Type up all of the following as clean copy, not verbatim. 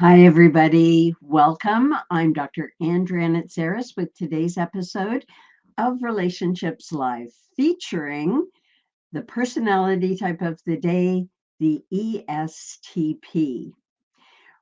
Hi, everybody. Welcome. I'm Dr. Dranitsaris with today's episode of Relationships Live, featuring the personality type of the day, the ESTP.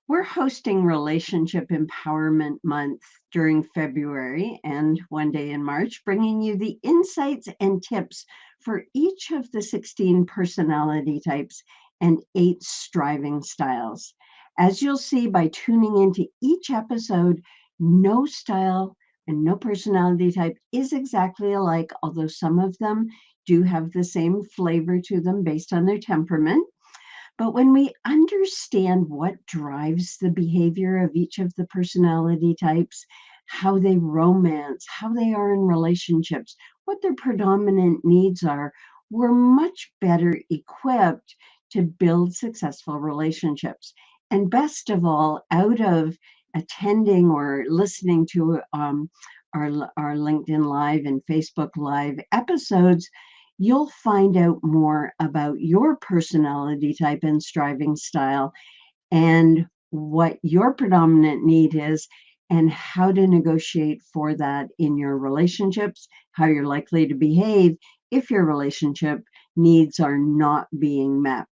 We're hosting Relationship Empowerment Month during February and one day in March, bringing you the insights and tips for each of the 16 personality types and 8 striving styles. As you'll see by tuning into each episode, no style and no personality type is exactly alike, although some of them do have the same flavor to them based on their temperament. But when we understand what drives the behavior of each of the personality types, how they romance, how they are in relationships, what their predominant needs are, we're much better equipped to build successful relationships. And best of all, out of attending or listening to our LinkedIn Live and Facebook Live episodes, you'll find out more about your personality type and striving style and what your predominant need is and how to negotiate for that in your relationships, how you're likely to behave if your relationship needs are not being met.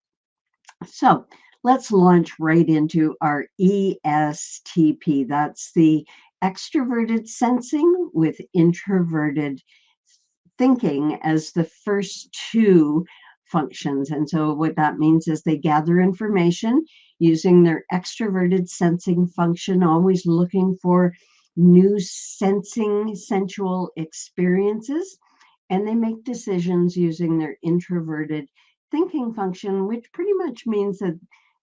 So let's launch right into our ESTP. That's the extroverted sensing with introverted thinking as the first two functions. And so what that means is they gather information using their extroverted sensing function, always looking for new sensing sensual experiences. And they make decisions using their introverted thinking function, which pretty much means that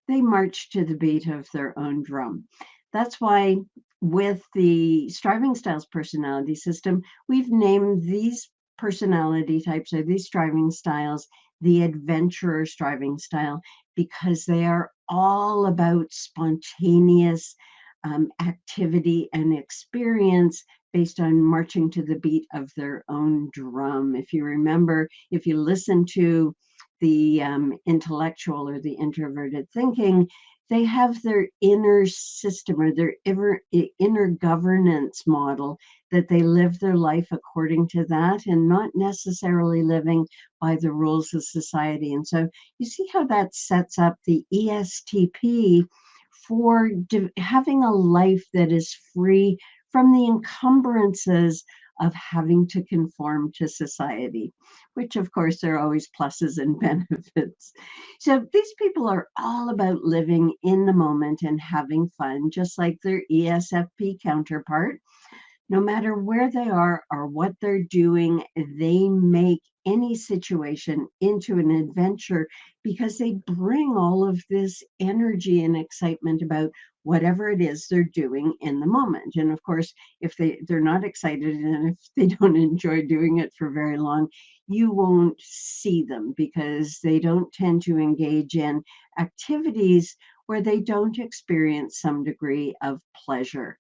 they march to the beat of their own drum. That's why with the Striving Styles personality system, we've named these personality types or these striving styles the adventurer striving style, because they are all about spontaneous activity and experience based on marching to the beat of their own drum. If you remember, if you listen to the intellectual or the introverted thinking, they have their inner system or their inner governance model that they live their life according to that and not necessarily living by the rules of society. And so you see how that sets up the ESTP for having a life that is free from the encumbrances of having to conform to society, which of course there are always pluses and benefits. So these people are all about living in the moment and having fun, just like their ESFP counterpart. No matter where they are or what they're doing, they make any situation into an adventure because they bring all of this energy and excitement about whatever it is they're doing in the moment. And of course, if they're not excited and if they don't enjoy doing it for very long, you won't see them because they don't tend to engage in activities where they don't experience some degree of pleasure.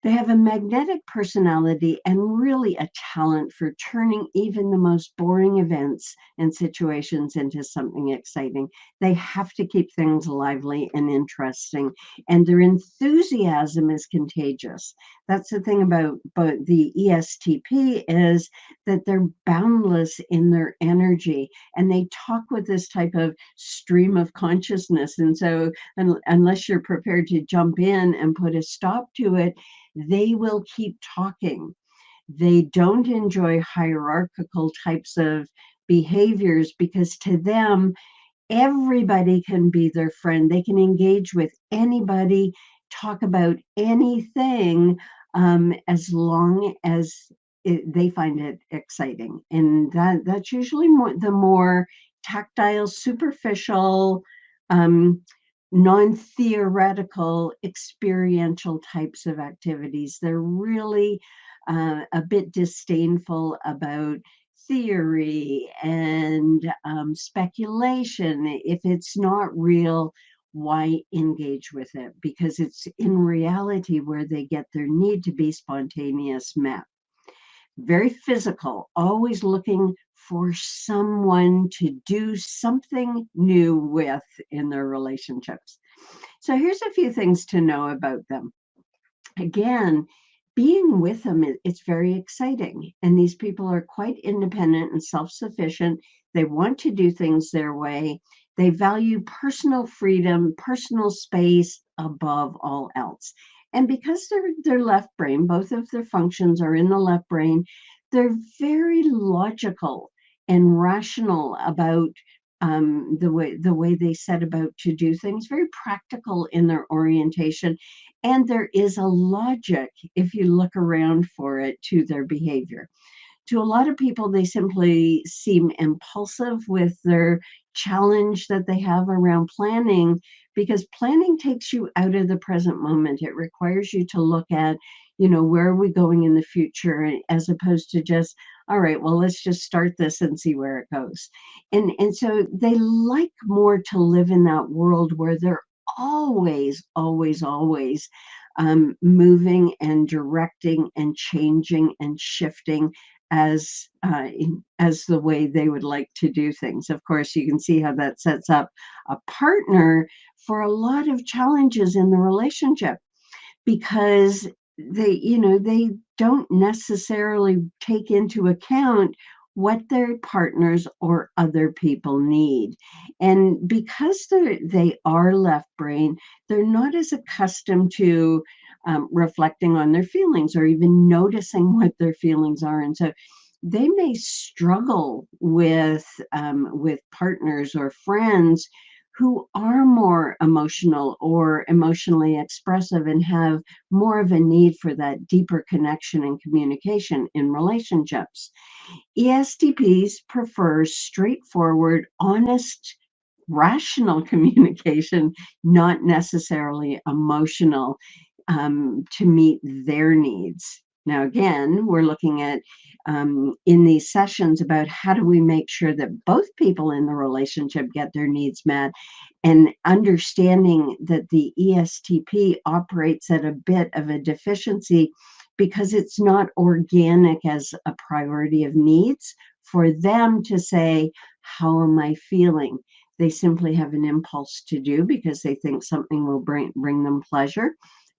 They have a magnetic personality and really a talent for turning even the most boring events and situations into something exciting. They have to keep things lively and interesting, and their enthusiasm is contagious. That's the thing about the ESTP, is that they're boundless in their energy, and they talk with this type of stream of consciousness. And so unless you're prepared to jump in and put a stop to it, they will keep talking. They don't enjoy hierarchical types of behaviors because to them, everybody can be their friend. They can engage with anybody, talk about anything, as long as they find it exciting. And that's usually the more tactile, superficial, um, non-theoretical, experiential types of activities. They're really a bit disdainful about theory and speculation. If it's not real, why engage with it? Because it's in reality where they get their need to be spontaneous met. very physical, always looking for someone to do something new with in their relationships. So here's a few things to know about them. Again, being with them, it's very exciting. And these people are quite independent and self-sufficient. They want to do things their way. They value personal freedom, personal space above all else. And because they're left brain, both of their functions are in the left brain, they're very logical and rational about the way they set about to do things, very practical in their orientation, and there is a logic, if you look around for it, to their behavior. To a lot of people, they simply seem impulsive with their challenge that they have around planning, because planning takes you out of the present moment. It requires you to look at, where are we going in the future, as opposed to just, all right, well, let's just start this and see where it goes. And so they like more to live in that world where they're always, always, always moving and directing and changing and shifting as the way they would like to do things. Of course, you can see how that sets up a partner for a lot of challenges in the relationship, because they don't necessarily take into account what their partners or other people need. And because they are left brain, they're not as accustomed to reflecting on their feelings or even noticing what their feelings are. And so they may struggle with partners or friends who are more emotional or emotionally expressive and have more of a need for that deeper connection and communication in relationships. ESTPs prefer straightforward, honest, rational communication, not necessarily emotional, to meet their needs. Now, again, we're looking at in these sessions about how do we make sure that both people in the relationship get their needs met, and understanding that the ESTP operates at a bit of a deficiency because it's not organic as a priority of needs for them to say, how am I feeling? They simply have an impulse to do because they think something will bring them pleasure,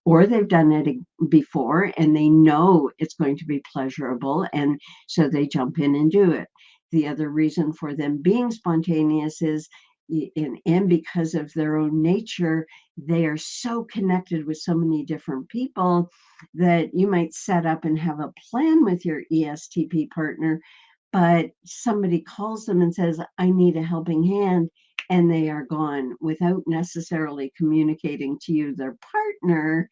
or they've done it before and they know it's going to be pleasurable, and so they jump in and do it. The other reason for them being spontaneous is, and because of their own nature, they are so connected with so many different people that you might set up and have a plan with your ESTP partner, but somebody calls them and says, I need a helping hand, and they are gone without necessarily communicating to you, their partner,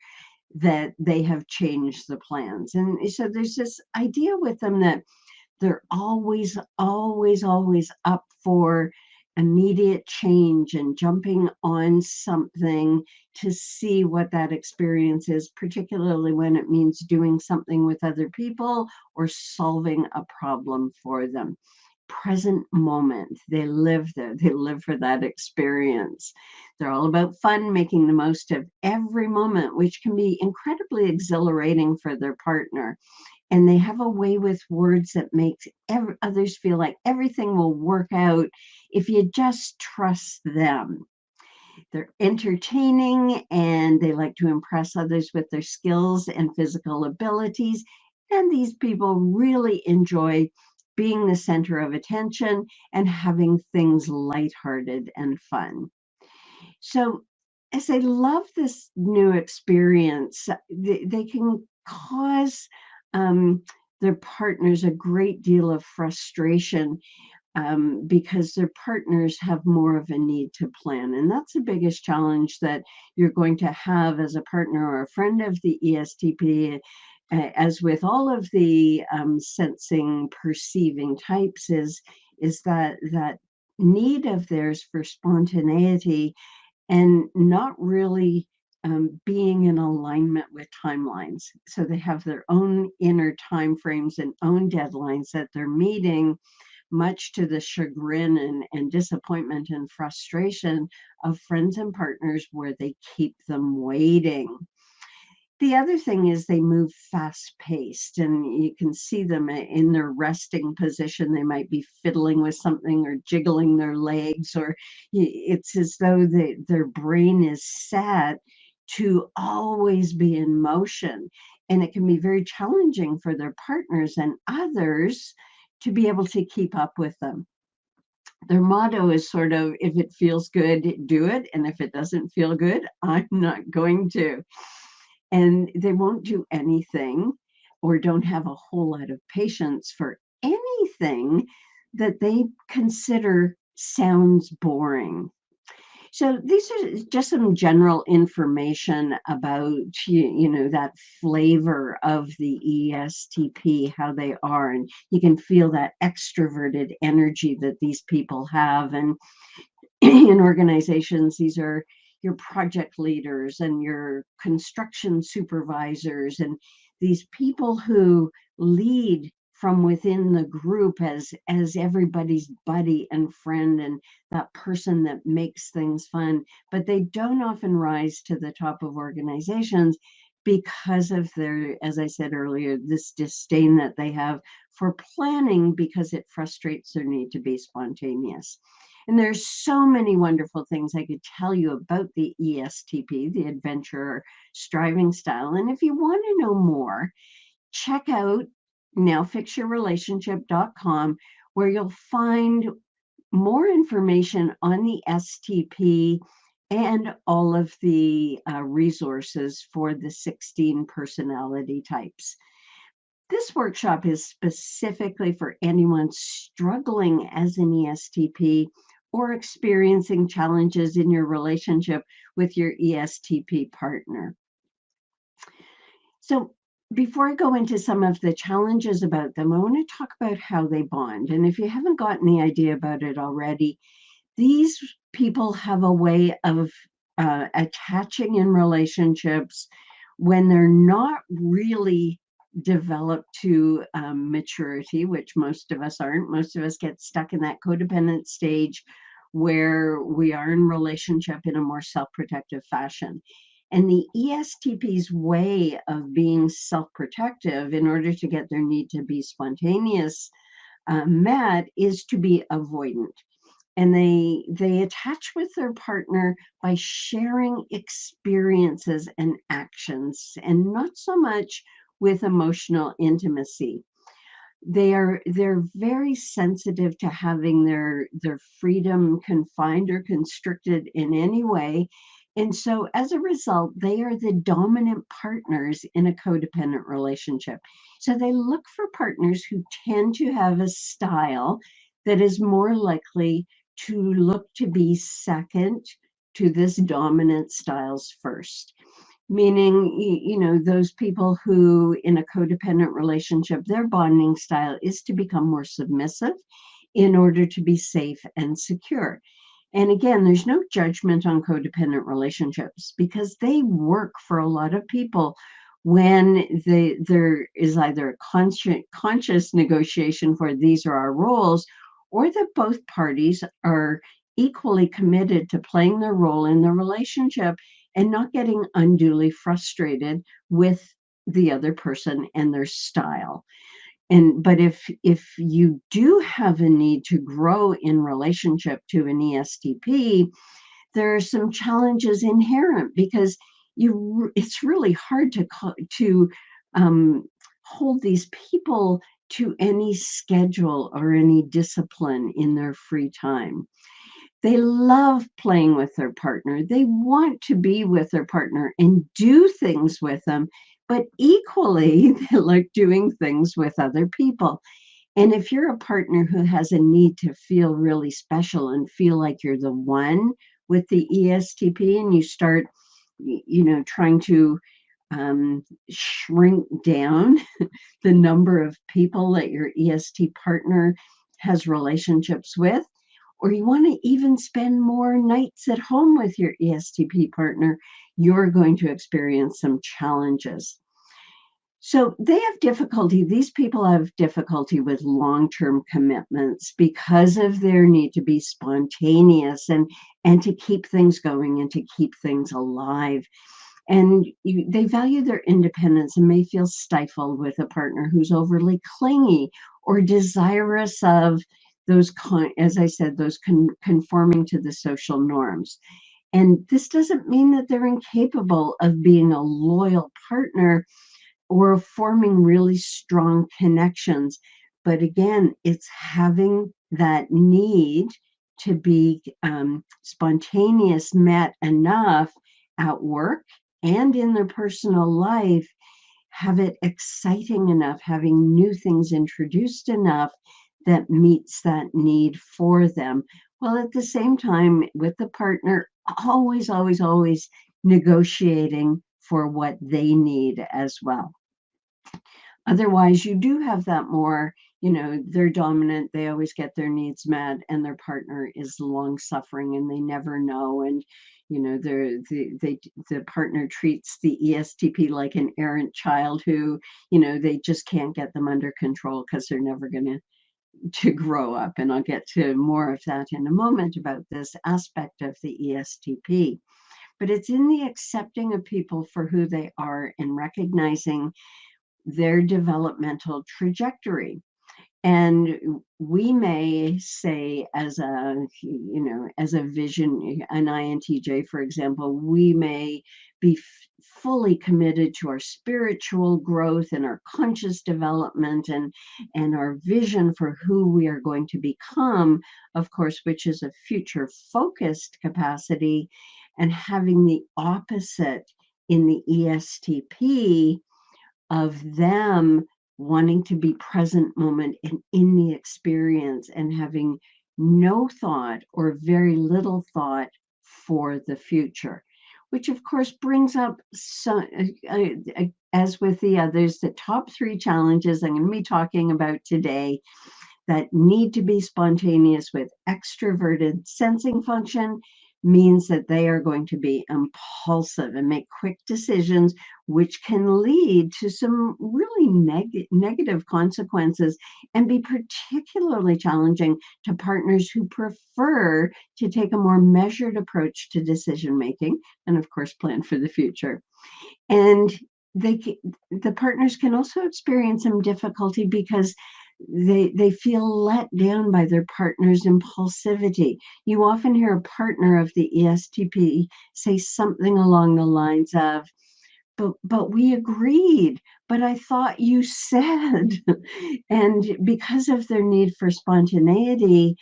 that they have changed the plans. And so there's this idea with them that they're always, always, always up for immediate change and jumping on something to see what that experience is, particularly when it means doing something with other people or solving a problem for them. Present moment. They live there. They live for that experience. They're all about fun, making the most of every moment, which can be incredibly exhilarating for their partner. And they have a way with words that makes others feel like everything will work out if you just trust them. They're entertaining and they like to impress others with their skills and physical abilities. And these people really enjoy being the center of attention and having things lighthearted and fun. So, as they love this new experience, they can cause um, their partners a great deal of frustration, because their partners have more of a need to plan. And that's the biggest challenge that you're going to have as a partner or a friend of the ESTP. As with all of the sensing, perceiving types, is that need of theirs for spontaneity and not really being in alignment with timelines. So they have their own inner time frames and own deadlines that they're meeting, much to the chagrin and disappointment and frustration of friends and partners where they keep them waiting. The other thing is they move fast paced, and you can see them in their resting position. They might be fiddling with something or jiggling their legs, or it's as though their brain is set to always be in motion. And it can be very challenging for their partners and others to be able to keep up with them. Their motto is sort of, if it feels good, do it. And if it doesn't feel good, I'm not going to. And they won't do anything or don't have a whole lot of patience for anything that they consider sounds boring. So these are just some general information about, that flavor of the ESTP, how they are. And you can feel that extroverted energy that these people have. And in organizations, these are your project leaders and your construction supervisors and these people who lead from within the group as everybody's buddy and friend and that person that makes things fun. But they don't often rise to the top of organizations because of their, as I said earlier, this disdain that they have for planning, because it frustrates their need to be spontaneous. And there's so many wonderful things I could tell you about the ESTP, the adventure striving style. And if you want to know more, check out nowfixyourrelationship.com, where you'll find more information on the STP and all of the resources for the 16 personality types. This workshop is specifically for anyone struggling as an ESTP or experiencing challenges in your relationship with your ESTP partner. So before I go into some of the challenges about them, I want to talk about how they bond. And if you haven't gotten the idea about it already, these people have a way of attaching in relationships when they're not really developed to maturity, which most of us aren't. Most of us get stuck in that codependent stage where we are in relationship in a more self-protective fashion. And the ESTP's way of being self-protective in order to get their need to be spontaneous met is to be avoidant. And they attach with their partner by sharing experiences and actions, and not so much with emotional intimacy. They're very sensitive to having their freedom confined or constricted in any way. And so as a result, they are the dominant partners in a codependent relationship. So they look for partners who tend to have a style that is more likely to look to be second to this dominant style's first. Meaning, those people who in a codependent relationship, their bonding style is to become more submissive in order to be safe and secure. And again, there's no judgment on codependent relationships, because they work for a lot of people when there is either a conscious negotiation for these are our roles, or that both parties are equally committed to playing their role in the relationship and not getting unduly frustrated with the other person and their style. But if you do have a need to grow in relationship to an ESTP, there are some challenges inherent, because it's really hard to hold these people to any schedule or any discipline in their free time. They love playing with their partner. They want to be with their partner and do things with them, but equally, they like doing things with other people. And if you're a partner who has a need to feel really special and feel like you're the one with the ESTP, and you start, trying to shrink down the number of people that your EST partner has relationships with, or you want to even spend more nights at home with your ESTP partner, you're going to experience some challenges. So they have difficulty, these people have difficulty with long-term commitments because of their need to be spontaneous and to keep things going and to keep things alive. And they value their independence and may feel stifled with a partner who's overly clingy or desirous of those, as I said, those conforming to the social norms. And this doesn't mean that they're incapable of being a loyal partner or forming really strong connections. But again, it's having that need to be spontaneous met enough at work and in their personal life, have it exciting enough, having new things introduced enough that meets that need for them. While at the same time, with the partner, always, always, always negotiating for what they need as well. Otherwise, you do have that more, they're dominant, they always get their needs met, and their partner is long suffering and they never know. And, the partner treats the ESTP like an errant child who, they just can't get them under control because they're never going to grow up. And I'll get to more of that in a moment about this aspect of the ESTP. But it's in the accepting of people for who they are and recognizing their developmental trajectory. And we may say, as a vision, an INTJ, for example, we may be fully committed to our spiritual growth and our conscious development and our vision for who we are going to become, of course, which is a future focused capacity, and having the opposite in the ESTP of them wanting to be present moment and in the experience and having no thought or very little thought for the future, which of course brings up, as with the others, the top three challenges I'm going to be talking about today that need to be spontaneous with extroverted sensing function means that they are going to be impulsive and make quick decisions, which can lead to some really negative consequences and be particularly challenging to partners who prefer to take a more measured approach to decision making and, of course, plan for the future. And the partners can also experience some difficulty because they feel let down by their partner's impulsivity. You often hear a partner of the ESTP say something along the lines of, but we agreed, but I thought you said. And because of their need for spontaneity,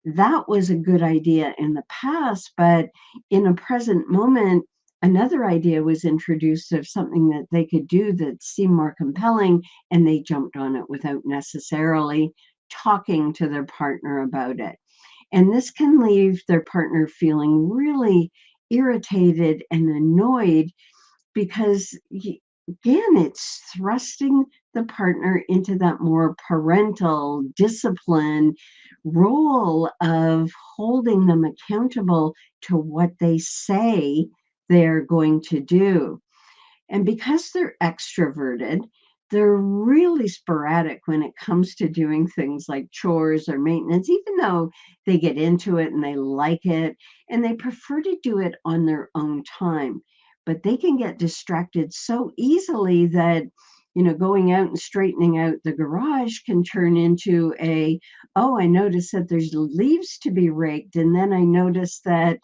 that was a good idea in the past, but in a present moment, another idea was introduced of something that they could do that seemed more compelling, and they jumped on it without necessarily talking to their partner about it. And this can leave their partner feeling really irritated and annoyed because, again, it's thrusting the partner into that more parental discipline role of holding them accountable to what they say they're going to do. And because they're extroverted, they're really sporadic when it comes to doing things like chores or maintenance, even though they get into it and they like it, and they prefer to do it on their own time. But they can get distracted so easily that, going out and straightening out the garage can turn into oh, I noticed that there's leaves to be raked. And then I noticed that,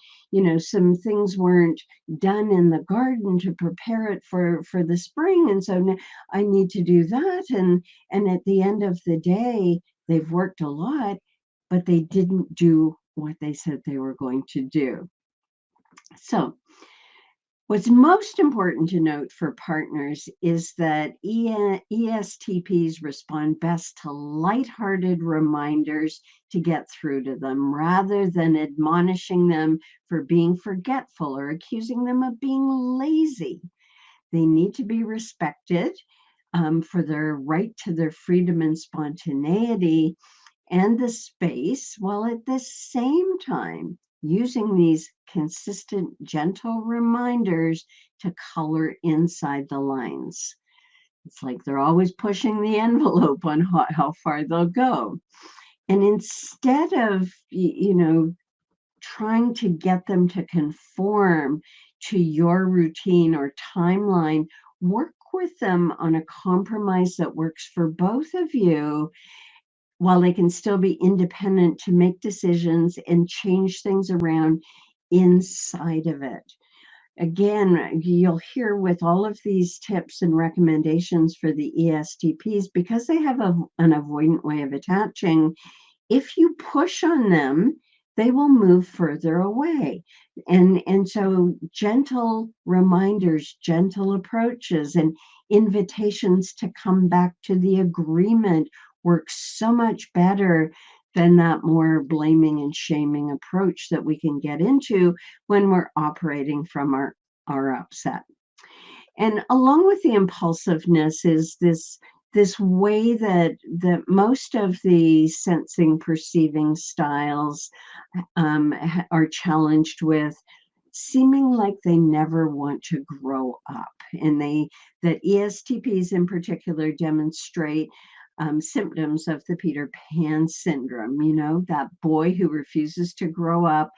some things weren't done in the garden to prepare it for the spring, and so now I need to do that. And at the end of the day, they've worked a lot, but they didn't do what they said they were going to do. So what's most important to note for partners is that ESTPs respond best to lighthearted reminders to get through to them rather than admonishing them for being forgetful or accusing them of being lazy. They need to be respected for their right to their freedom and spontaneity and the space, while at the same time using these consistent, gentle reminders to color inside the lines. It's like they're always pushing the envelope on how far they'll go. And instead of, trying to get them to conform, to your routine or timeline. Work with them on a compromise that works for both of you while they can still be independent to make decisions and change things around inside of it. Again, you'll hear with all of these tips and recommendations for the ESTPs, because they have an avoidant way of attaching, if you push on them, they will move further away. And so gentle reminders, gentle approaches, and invitations to come back to the agreement work so much better than that more blaming and shaming approach that we can get into when we're operating from our upset. And along with the impulsiveness is this way that most of the sensing perceiving styles are challenged with, seeming like they never want to grow up. And that ESTPs in particular demonstrate symptoms of the Peter Pan syndrome, that boy who refuses to grow up,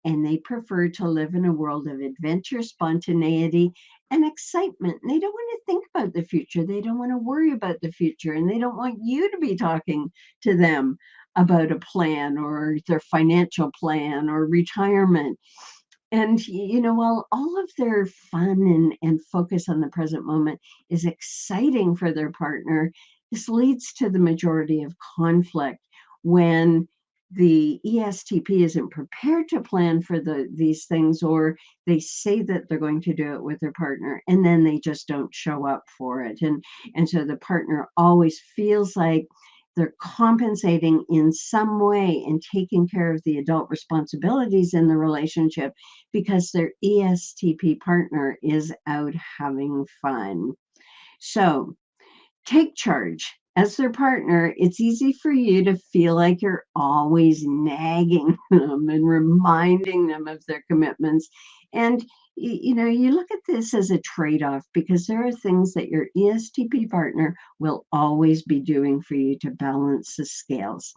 and they prefer to live in a world of adventure, spontaneity, and excitement. And they don't want to think about the future. They don't want to worry about the future. And they don't want you to be talking to them about a plan or their financial plan or retirement. And, while all of their fun and focus on the present moment is exciting for their partner, this leads to the majority of conflict when the ESTP isn't prepared to plan for these things, or they say that they're going to do it with their partner, and then they just don't show up for it. And so the partner always feels like they're compensating in some way and taking care of the adult responsibilities in the relationship because their ESTP partner is out having fun. So take charge. As their partner, it's easy for you to feel like you're always nagging them and reminding them of their commitments. And you look at this as a trade-off, because there are things that your ESTP partner will always be doing for you to balance the scales.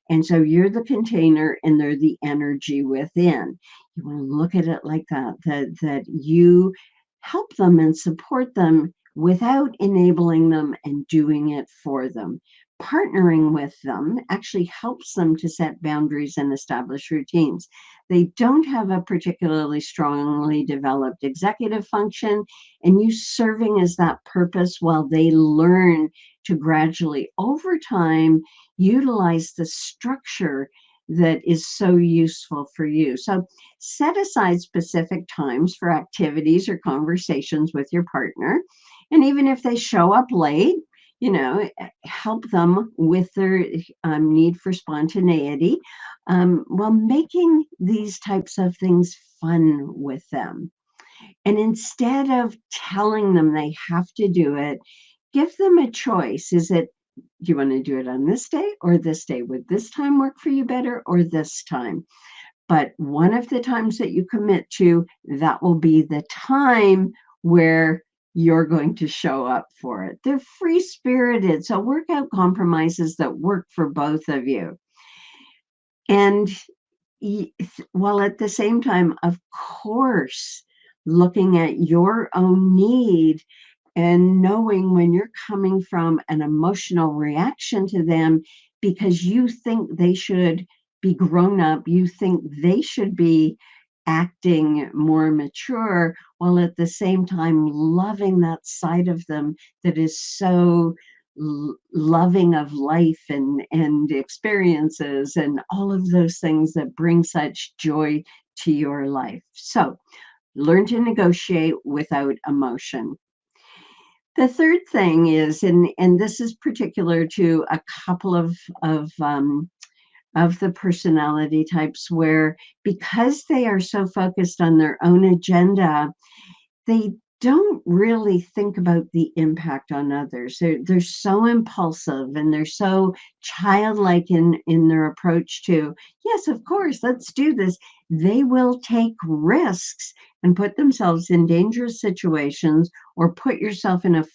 And so you're the container and they're the energy within. You want to look at it like that you help them and support them without enabling them and doing it for them. Partnering with them actually helps them to set boundaries and establish routines. They don't have a particularly strongly developed executive function, and you serving as that purpose while they learn to gradually, over time, utilize the structure that is so useful for you. So set aside specific times for activities or conversations with your partner. And even if they show up late, help them with their need for spontaneity, while making these types of things fun with them. And instead of telling them they have to do it, give them a choice. Do you want to do it on this day or this day? Would this time work for you better, or this time? But one of the times that you commit to, that will be the time where you're going to show up for it. They're free-spirited, so work out compromises that work for both of you. And while at the same time, of course, looking at your own need and knowing when you're coming from an emotional reaction to them because you think they should be grown up, you think they should be acting more mature, while at the same time loving that side of them that is so loving of life and experiences and all of those things that bring such joy to your life. So learn to negotiate without emotion. The third thing is, and this is particular to a couple of the personality types, where because they are so focused on their own agenda, they don't really think about the impact on others. They're so impulsive and they're so childlike in their approach to, yes, of course, let's do this. They will take risks and put themselves in dangerous situations, or put yourself in a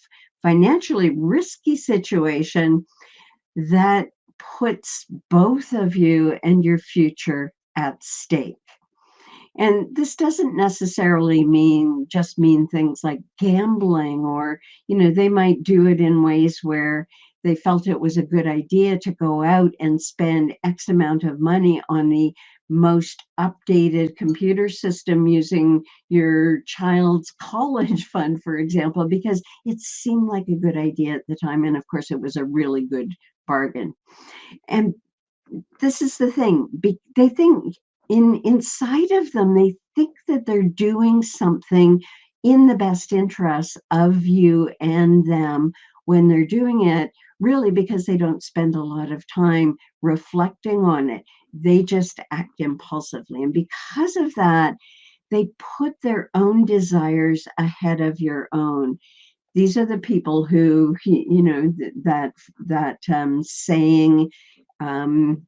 financially risky situation that puts both of you and your future at stake. And this doesn't necessarily mean things like gambling, or, they might do it in ways where they felt it was a good idea to go out and spend X amount of money on the most updated computer system using your child's college fund, for example, because it seemed like a good idea at the time. And of course, it was a really good bargain. And this is the thing. They think inside of them, they think that they're doing something in the best interest of you and them when they're doing it, really, because they don't spend a lot of time reflecting on it. They just act impulsively. And because of that, they put their own desires ahead of your own. These are the people who, that saying, um,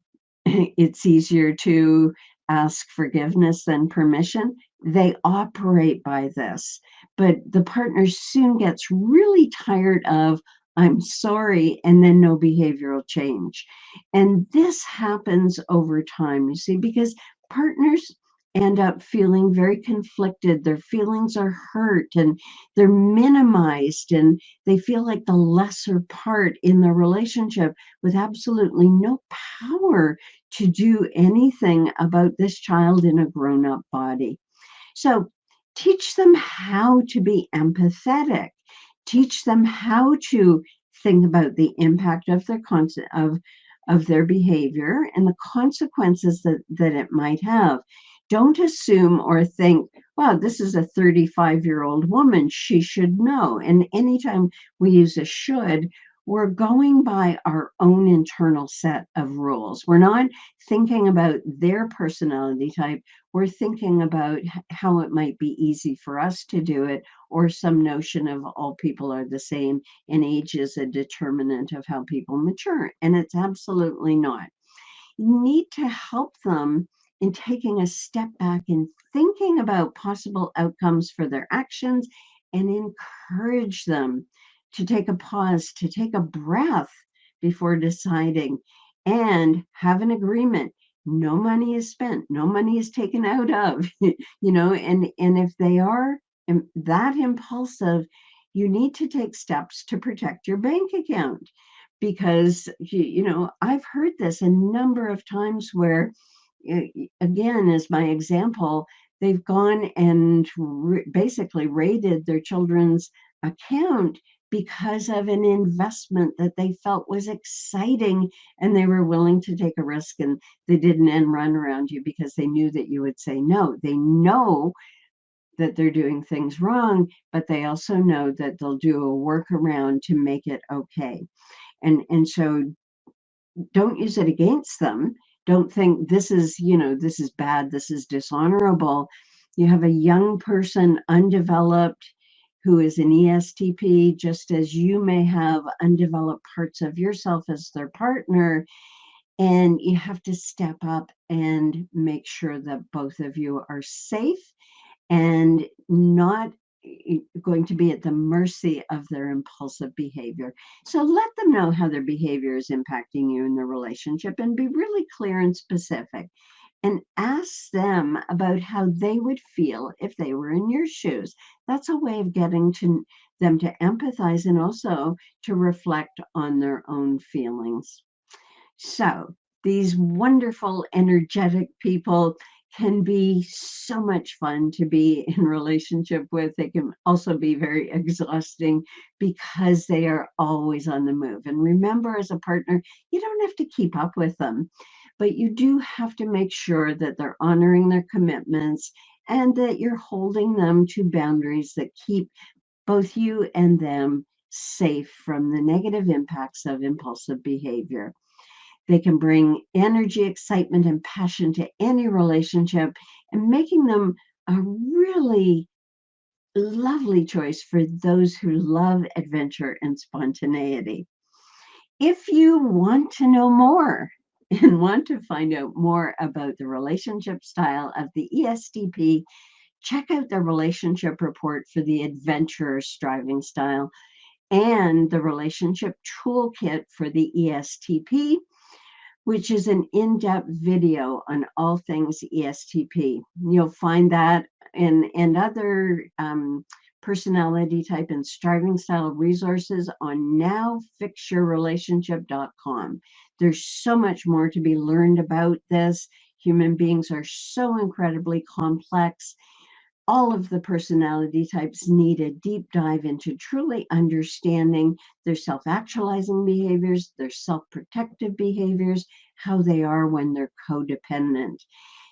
it's easier to ask forgiveness than permission. They operate by this, but the partner soon gets really tired of, I'm sorry, and then no behavioral change. And this happens over time, you see, because partners end up feeling very conflicted. Their feelings are hurt and they're minimized, and they feel like the lesser part in the relationship with absolutely no power to do anything about this child in a grown-up body. So teach them how to be empathetic. Teach them how to think about the impact of their behavior and the consequences that it might have. Don't assume or think, wow, this is a 35-year-old woman, she should know. And anytime we use a should, we're going by our own internal set of rules. We're not thinking about their personality type. We're thinking about how it might be easy for us to do it, or some notion of all people are the same and age is a determinant of how people mature. And it's absolutely not. You need to help them in taking a step back and thinking about possible outcomes for their actions, and encourage them to take a pause, to take a breath before deciding, and have an agreement. No money is spent, no money is taken out of, and if they are that impulsive, you need to take steps to protect your bank account, because I've heard this a number of times where, again, as my example, they've gone and basically raided their children's account because of an investment that they felt was exciting, and they were willing to take a risk, and they didn't end run around you because they knew that you would say no. They know that they're doing things wrong, but they also know that they'll do a workaround to make it okay. And so don't use it against them. Don't think this is bad, this is dishonorable. You have a young person, undeveloped, who is an ESTP, just as you may have undeveloped parts of yourself as their partner. And you have to step up and make sure that both of you are safe and not going to be at the mercy of their impulsive behavior. So let them know how their behavior is impacting you in the relationship, and be really clear and specific. And ask them about how they would feel if they were in your shoes. That's a way of getting to them to empathize, and also to reflect on their own feelings. So these wonderful, energetic people can be so much fun to be in relationship with. They can also be very exhausting because they are always on the move. And remember, as a partner, you don't have to keep up with them, but you do have to make sure that they're honoring their commitments, and that you're holding them to boundaries that keep both you and them safe from the negative impacts of impulsive behavior. They can bring energy, excitement, and passion to any relationship, and making them a really lovely choice for those who love adventure and spontaneity. If you want to know more and want to find out more about the relationship style of the ESTP, check out the relationship report for the adventurer striving style and the relationship toolkit for the ESTP. which is an in-depth video on all things ESTP. You'll find that and other personality type and striving style resources on nowfixyourrelationship.com. There's so much more to be learned about this. Human beings are so incredibly complex. All of the personality types need a deep dive into truly understanding their self-actualizing behaviors, their self-protective behaviors, how they are when they're codependent.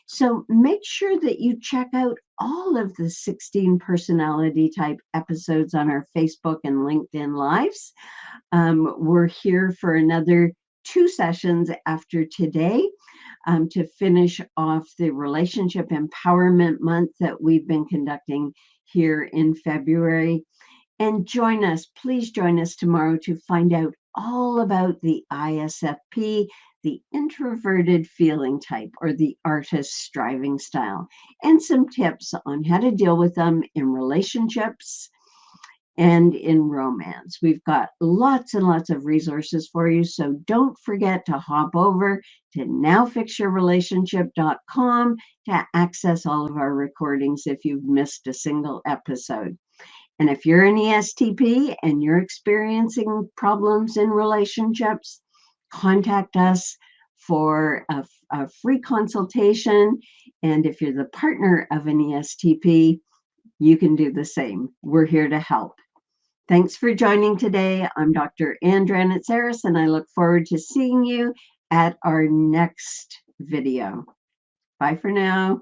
So make sure that you check out all of the 16 personality type episodes on our Facebook and LinkedIn Lives. We're here for another 2 sessions after today to finish off the Relationship Empowerment Month that we've been conducting here in February. And please join us tomorrow to find out all about the ISFP, the introverted feeling type, or the artist striving style, and some tips on how to deal with them in relationships and in romance. We've got lots and lots of resources for you, so don't forget to hop over to nowfixyourrelationship.com to access all of our recordings if you've missed a single episode. And if you're an ESTP and you're experiencing problems in relationships, contact us for a free consultation. And if you're the partner of an ESTP, you can do the same. We're here to help. Thanks for joining today. I'm Dr. Dranitsaris, and I look forward to seeing you at our next video. Bye for now.